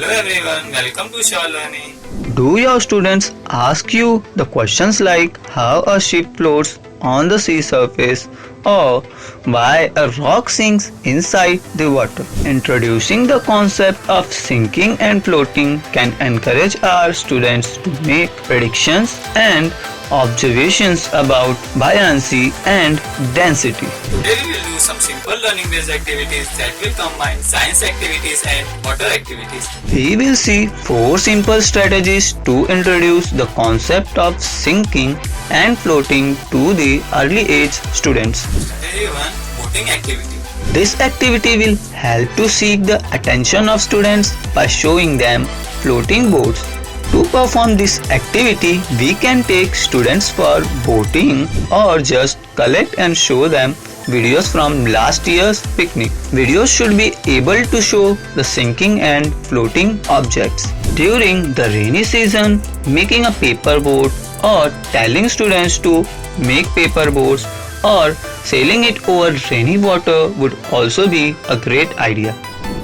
Hello everyone, welcome to Sure Learning. Do your students ask you the questions like how a ship floats on the sea surface or why a rock sinks inside the water? Introducing the concept of sinking and floating can encourage our students to make predictions and observations about buoyancy and density. Today we will do some simple learning based activities that will combine science activities and water activities. We will see 4 simple strategies to introduce the concept of sinking and floating to the early age students. Strategy 1. Boating activity. This activity will help to seek the attention of students by showing them floating boats. To perform this activity, we can take students for boating or just collect and show them videos from last year's picnic. Videos should be able to show the sinking and floating objects. During the rainy season, making a paper boat or telling students to make paper boats or sailing it over rainy water would also be a great idea.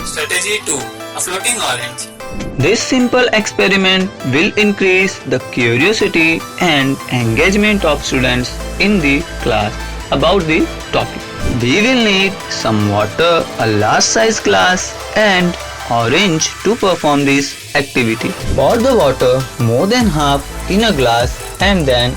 Strategy 2. A floating orange. This simple experiment will increase the curiosity and engagement of students in the class about the topic. We will need some water, a large size glass and orange to perform this activity. Pour the water more than half in a glass and then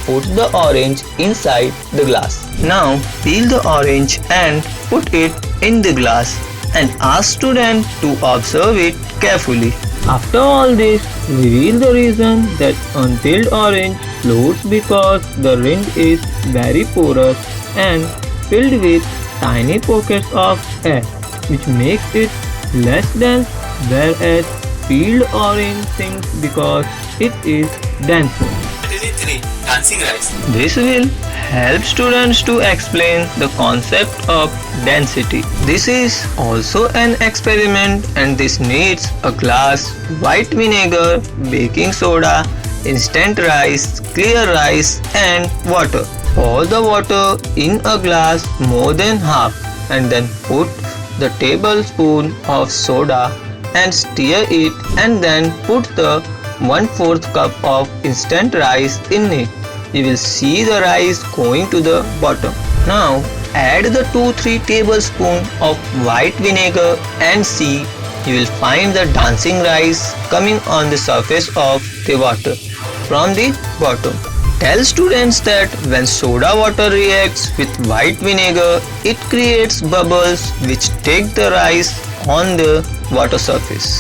put the orange inside the glass. Now peel the orange and put it in the glass and ask students to observe it carefully. After all this, reveal the reason that unpeeled orange floats because the rind is very porous and filled with tiny pockets of air, which makes it less dense, whereas peeled orange sinks because it is denser. Strategy 3. Dancing rice. This will help students to explain the concept of density. This is also an experiment and this needs a glass, white vinegar, baking soda, instant rice, clear rice and water. Pour the water in a glass more than half and then put the tablespoon of soda and stir it and then put the 1/4 cup of instant rice in it. You will see the rice going to the bottom. Now add the 2-3 tablespoons of white vinegar and see you will find the dancing rice coming on the surface of the water from the bottom. Tell students that when soda water reacts with white vinegar, it creates bubbles which take the rice on the water surface.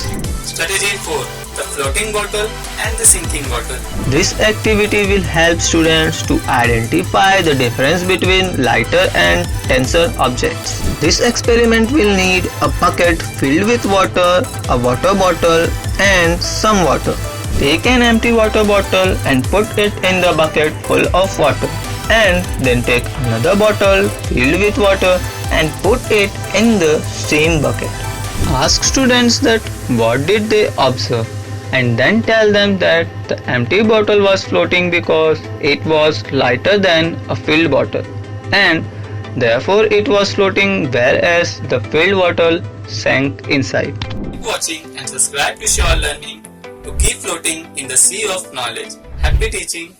Strategy 4. The floating bottle and the sinking bottle. This activity will help students to identify the difference between lighter and denser objects. This experiment will need a bucket filled with water, a water bottle and some water. Take an empty water bottle and put it in the bucket full of water and then take another bottle filled with water and put it in the same bucket. Ask students that what did they observe and then tell them that the empty bottle was floating because it was lighter than a filled bottle and therefore it was floating whereas the filled bottle sank inside. Keep watching and subscribe to Sure Learning to keep floating in the sea of knowledge. Happy teaching!